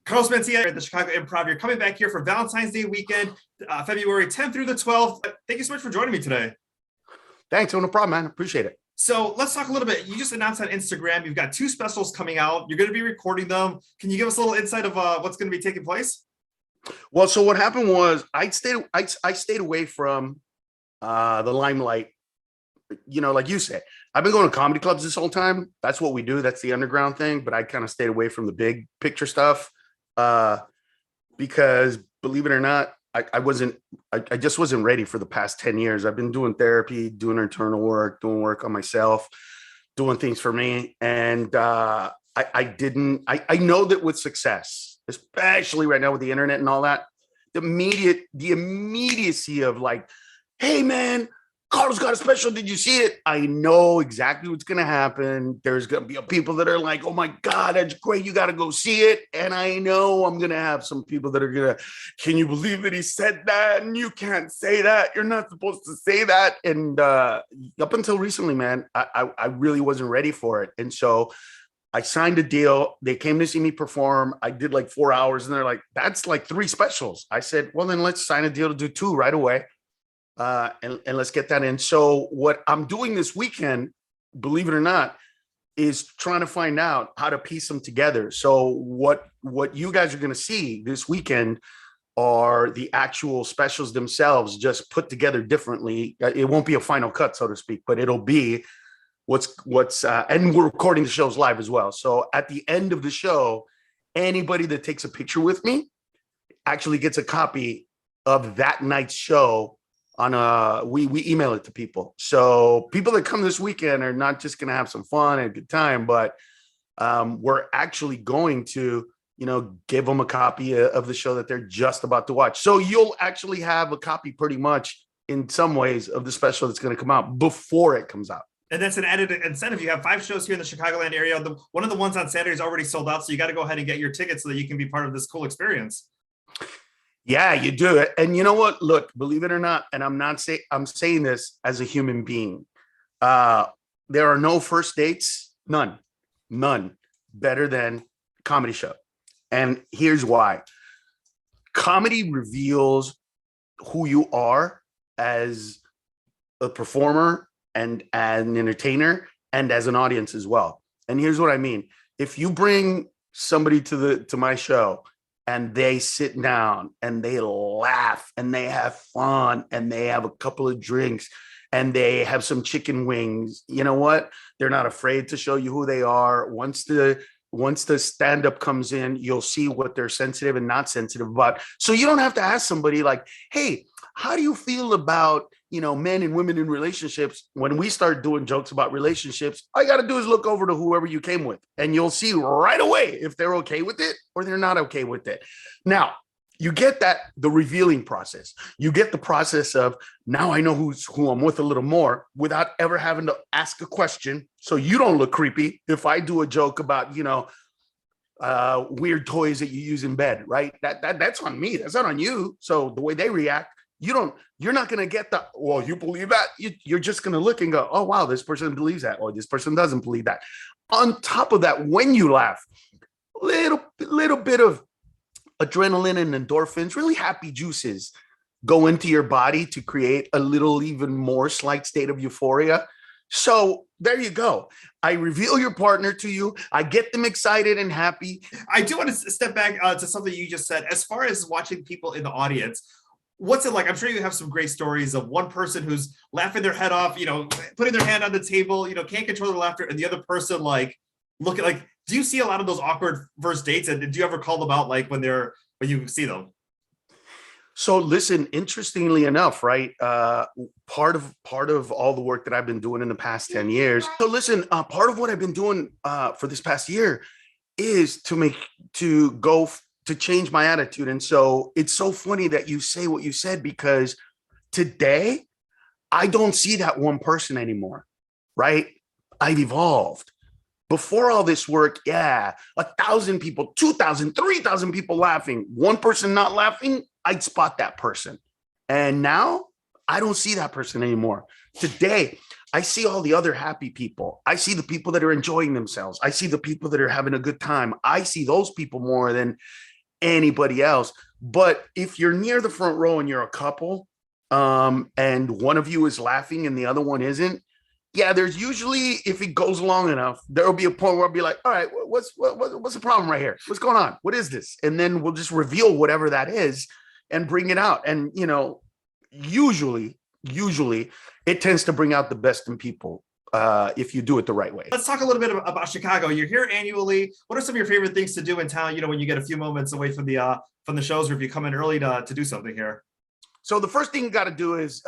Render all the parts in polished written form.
Carlos Mencia at the Chicago Improv. You're coming back here for Valentine's Day weekend, February 10th through the 12th. Thank you so much for joining me today. Thanks. No problem, man. Appreciate it. So let's talk a little bit. You just announced on Instagram, you've got 2 specials coming out. You're going to be recording them. Can you give us a little insight of what's going to be taking place? Well, so what happened was I stayed away from the limelight. You know, like you said, I've been going to comedy clubs this whole time. That's what we do. That's the underground thing. But I kind of stayed away from the big picture stuff because, believe it or not, I just wasn't ready for the past 10 years. I've been doing therapy, doing internal work, doing work on myself, doing things for me. And I know that with success, especially right now with the internet and all that, the immediacy of like, hey man, Carlos got a special. Did you see it? I know exactly what's going to happen. There's going to be people that are like, oh my God, that's great. You got to go see it. And I know I'm going to have some people that are going to, can you believe that he said that? And you can't say that. You're not supposed to say that. And up until recently, man, I really wasn't ready for it. And so I signed a deal. They came to see me perform. I did like 4 hours and they're like, that's like 3 specials. I said, well, then let's sign a deal to do 2 right away. And let's get that in. So what I'm doing this weekend, believe it or not, is trying to find out how to piece them together. So what you guys are going to see this weekend are the actual specials themselves, just put together differently. It won't be a final cut, so to speak, but it'll be and we're recording the shows live as well. So at the end of the show, anybody that takes a picture with me actually gets a copy of that night's show. We email it to people. So people that come this weekend are not just going to have some fun and a good time, but we're actually going to, give them a copy of the show that they're just about to watch. So you'll actually have a copy pretty much in some ways of the special that's going to come out before it comes out. And that's an added incentive. You have 5 shows here in the Chicagoland area. One of the ones on Saturday is already sold out. So you got to go ahead and get your tickets so that you can be part of this cool experience. Yeah, you do it. And you know what? Look, believe it or not, and I'm saying this as a human being. There are no first dates, none better than comedy show. And here's why. Comedy reveals who you are as a performer and an entertainer and as an audience as well. And here's what I mean. If you bring somebody to my show and they sit down and they laugh and they have fun and they have a couple of drinks and they have some chicken wings, you know what? They're not afraid to show you who they are. Once the stand-up comes in, you'll see what they're sensitive and not sensitive about. So you don't have to ask somebody like, hey, how do you feel about, men and women in relationships? When we start doing jokes about relationships, all you got to do is look over to whoever you came with and you'll see right away if they're okay with it or they're not okay with it. Now, you get the revealing process. You get the process of now I know who I'm with a little more without ever having to ask a question. So you don't look creepy if I do a joke about, weird toys that you use in bed, right? That's on me. That's not on you. So the way they react, you're not going to get well, you believe that? You're just going to look and go, oh, wow, this person believes that, or this person doesn't believe that. On top of that, when you laugh, little bit of adrenaline and endorphins, really happy juices go into your body to create a little even more slight state of euphoria. So there you go. I reveal your partner to you. I get them excited and happy. I do want to step back to something you just said. As far as watching people in the audience, what's it like? I'm sure you have some great stories of one person who's laughing their head off, putting their hand on the table, can't control their laughter, and the other person look at do you see a lot of those awkward first dates? And do you ever call them out when you see them? So listen, interestingly enough, right? Part of all the work that I've been doing in the past 10 years. So listen, part of what I've been doing for this past year is to change my attitude. And so it's so funny that you say what you said, because today I don't see that one person anymore, right? I've evolved. Before all this work, 1,000 people, 2,000, 3,000 people laughing, one person not laughing, I'd spot that person. And now I don't see that person anymore. Today, I see all the other happy people. I see the people that are enjoying themselves. I see the people that are having a good time. I see those people more than anybody else. But if you're near the front row and you're a couple, and one of you is laughing and the other one isn't, yeah, there's usually, if it goes long enough, there'll be a point where I'll be like, all right, what's the problem right here? What's going on? What is this? And then we'll just reveal whatever that is and bring it out. And, usually it tends to bring out the best in people if you do it the right way. Let's talk a little bit about Chicago. You're here annually. What are some of your favorite things to do in town, when you get a few moments away from the shows, or if you come in early to do something here? So the first thing you got to do is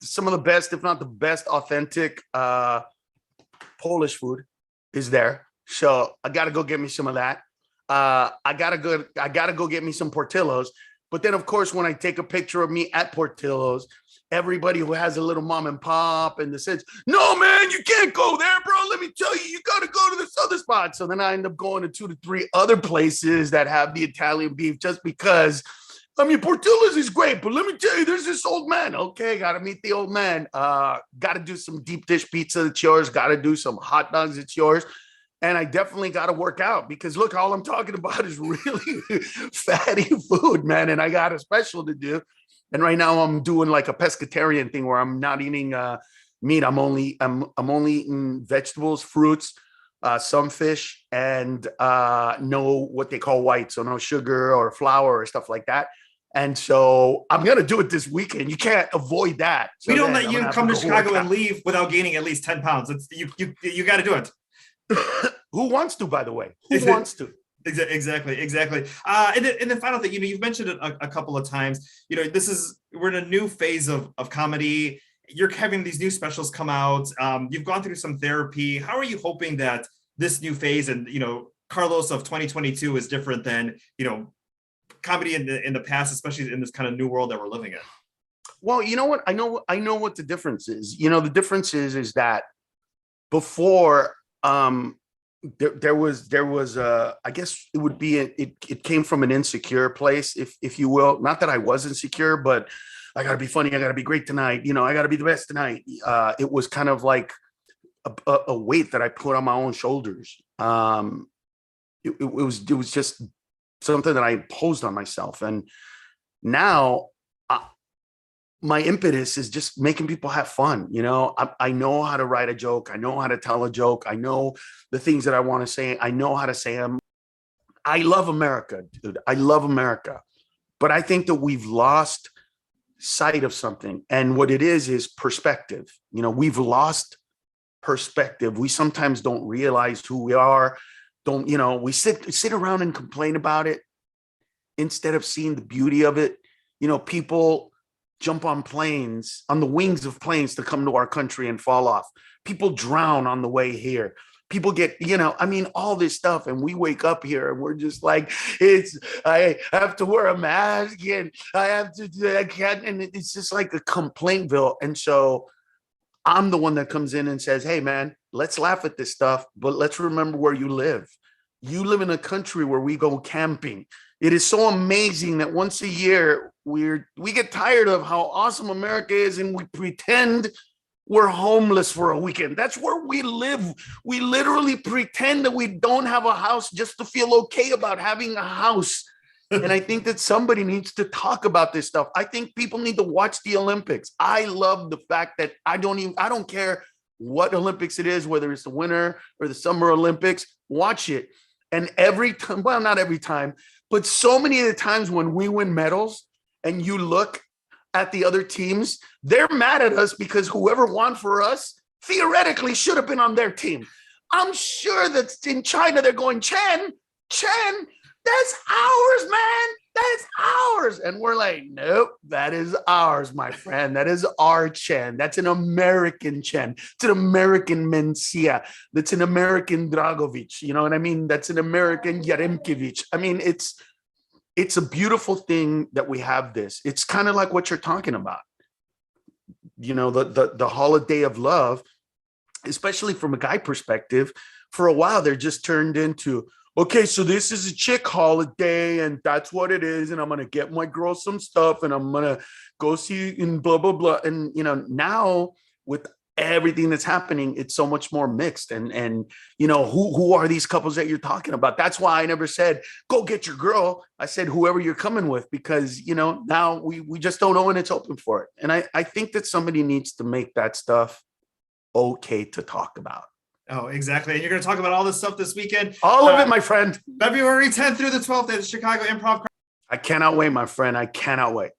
some of the best, if not the best, authentic Polish food is there. So I got to go get me some of that. I gotta go get me some Portillo's. But then, of course, when I take a picture of me at Portillo's, everybody who has a little mom and pop and says, "No, man, you can't go there, bro. Let me tell you, you got to go to this other spot." So then I end up going to 2 to 3 other places that have the Italian beef, just because. I mean, Portillo's is great, but let me tell you, there's this old man. Okay, got to meet the old man. Got to do some deep dish pizza, it's yours. Got to do some hot dogs, it's yours. And I definitely got to work out, because look, all I'm talking about is really fatty food, man. And I got a special to do. And right now I'm doing like a pescatarian thing where I'm not eating meat. I'm only eating vegetables, fruits, some fish, and no what they call white. So no sugar or flour or stuff like that. And so I'm going to do it this weekend. You can't avoid that. So we don't let you come to Chicago and leave without gaining at least 10 pounds. You got to do it. Who wants to, by the way? Who wants to? Exactly. And then final thing, you've mentioned it a couple of times, we're in a new phase of comedy. You're having these new specials come out. You've gone through some therapy. How are you hoping that this new phase and, Carlos of 2022 is different than, comedy in the past, especially in this kind of new world that we're living in? Well, you know what? I know what the difference is. The difference is that before, there was I guess it would be it came from an insecure place, if you will. Not that I was insecure, but I gotta be funny, I gotta be great tonight, I gotta be the best tonight. It was kind of like a weight that I put on my own shoulders. It was just something that I imposed on myself. And now my impetus is just making people have fun. I know how to write a joke. I know how to tell a joke. I know the things that I want to say. I know how to say them. I love America, dude. I love America. But I think that we've lost sight of something. And what it is perspective. We've lost perspective. We sometimes don't realize who we are. We sit around and complain about it instead of seeing the beauty of it. People jump on planes, on the wings of planes, to come to our country and fall off. People drown on the way here. People get, all this stuff. And we wake up here and we're just like, I have to wear a mask and I can't. And it's just like a complaintville. And so I'm the one that comes in and says, hey, man, let's laugh at this stuff, but let's remember where you live. You live in a country where we go camping. It is so amazing that once a year we get tired of how awesome America is and we pretend we're homeless for a weekend. That's where we live. We literally pretend that we don't have a house just to feel okay about having a house. And I think that somebody needs to talk about this stuff. I think people need to watch the Olympics. I love the fact that I don't care what Olympics it is, whether it's the winter or the Summer Olympics, watch it. And every time, well, not every time, but so many of the times when we win medals and you look at the other teams, they're mad at us because whoever won for us theoretically should have been on their team. I'm sure that in China, they're going, Chen, that's ours, man. That's ours. And we're like, nope, that is ours, my friend. That is our Chen. That's an American Chen. It's an American Mencia. That's an American Dragovic. You know what I mean? That's an American Yaremkevich. I mean, it's a beautiful thing that we have this. It's kind of like what you're talking about. The holiday of love, especially from a guy perspective, for a while, they're just turned into, okay, so this is a chick holiday and that's what it is. And I'm going to get my girl some stuff and I'm going to go see and blah, blah, blah. And, now with everything that's happening, it's so much more mixed. And you know, who are these couples that you're talking about? That's why I never said go get your girl. I said whoever you're coming with, because you know, now we just don't know when it's open for it. And I think that somebody needs to make that stuff okay to talk about. Oh, exactly. And you're going to talk about all this stuff this weekend. All of it, my friend. February 10th through the 12th at the Chicago Improv. I cannot wait, my friend. I cannot wait.